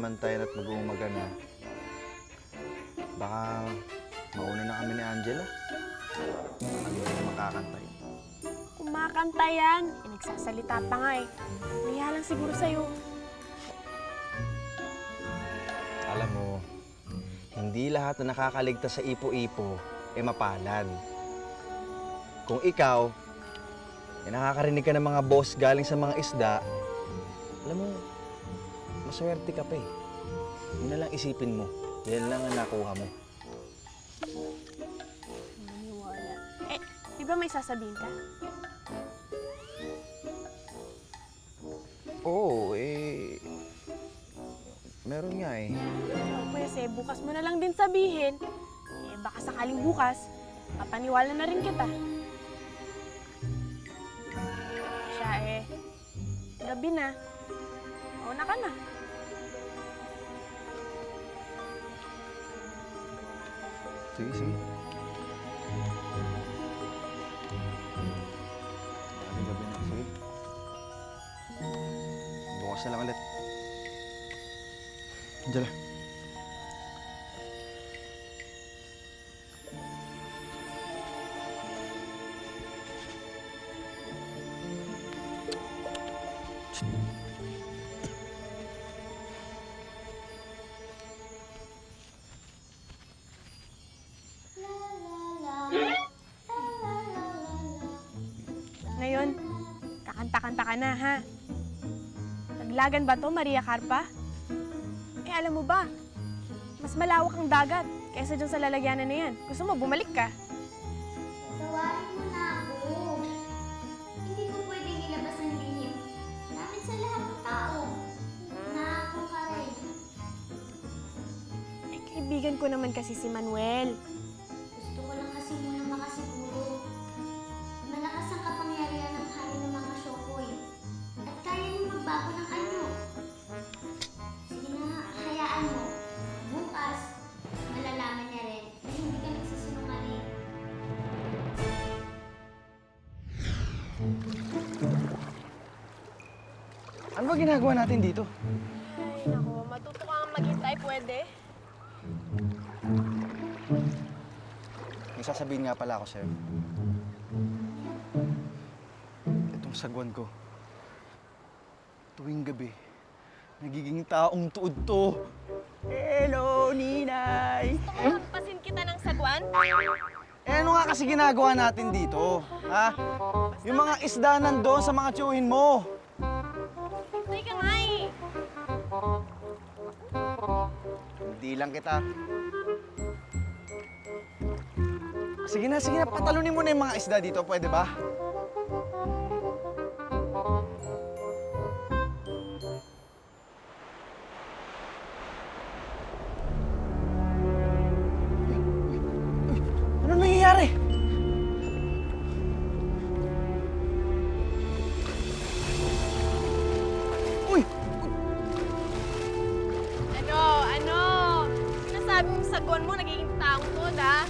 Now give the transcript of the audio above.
nagsasamantayan at mag-uumaga na, baka mauna na kami ni Angela. Baka hindi na makakanta yun. Kumakanta yan. Nagsasalita pa nga eh. Nahiya lang siguro sa'yo. Alam mo, hindi lahat na nakakaligtas sa ipo-ipo ay mapalad. Kung ikaw, nakakarinig ka ng mga boss galing sa mga isda, alam mo, maswerte ka pa eh. Yun na lang isipin mo. Yan lang ang nakuha mo. Maniwala. Eh, di ba may sasabihin ka? Oo, meron nga eh. Pues eh, bukas mo na lang din sabihin. Eh, baka sakaling bukas, papaniwala na rin kita. Siya eh, gabi na. Mauna ka na. Sige, sige. Gabi na. Sige. Bukas na lang ulit. Angela. Ngayon, kakanta-kanta ka na, ha? Naglagan ba to, Maria Carpa? Eh, alam mo ba, mas malawak ang dagat kaysa dyan sa lalagyanan na yan. Gusto mo, bumalik ka? Tawarin mo na ako. Hindi ko pwedeng ilabas ang lihim namin sa lahat ng tao. Na ako ka rin. Eh, kaibigan ko naman kasi si Manuel. Gusto ko lang kasi muna makasiguro. Malakas ang kapangyarihan ng hari ng mga Shokoy. At kaya niyong magbago ng anyo. Sige na, hayaan mo. Bukas, malalaman niya rin na hindi ka nagsisinungaling. Ano ba ginagawa natin dito? Ay, naku, matuto ka nga maghintay, pwede? May sasabihin nga pala ako sa'yo. Itong sagwan ko, tuwing gabi, nagiging taong tuod to. Hello, Ninay! Gusto mo magpasin kita ng sagwan? Eh, ano nga kasi ginagawa natin dito? Ha? Yung mga isda nandoon sa mga tiyuhin mo. Hintay ka nga eh. Hindi lang kita. Sige na, patalunin mo na yung mga isda dito, pwede ba? Ano nangyayari? Uy! Ano? Sinasabi mo sagwan mo, nagiging taong to, ha?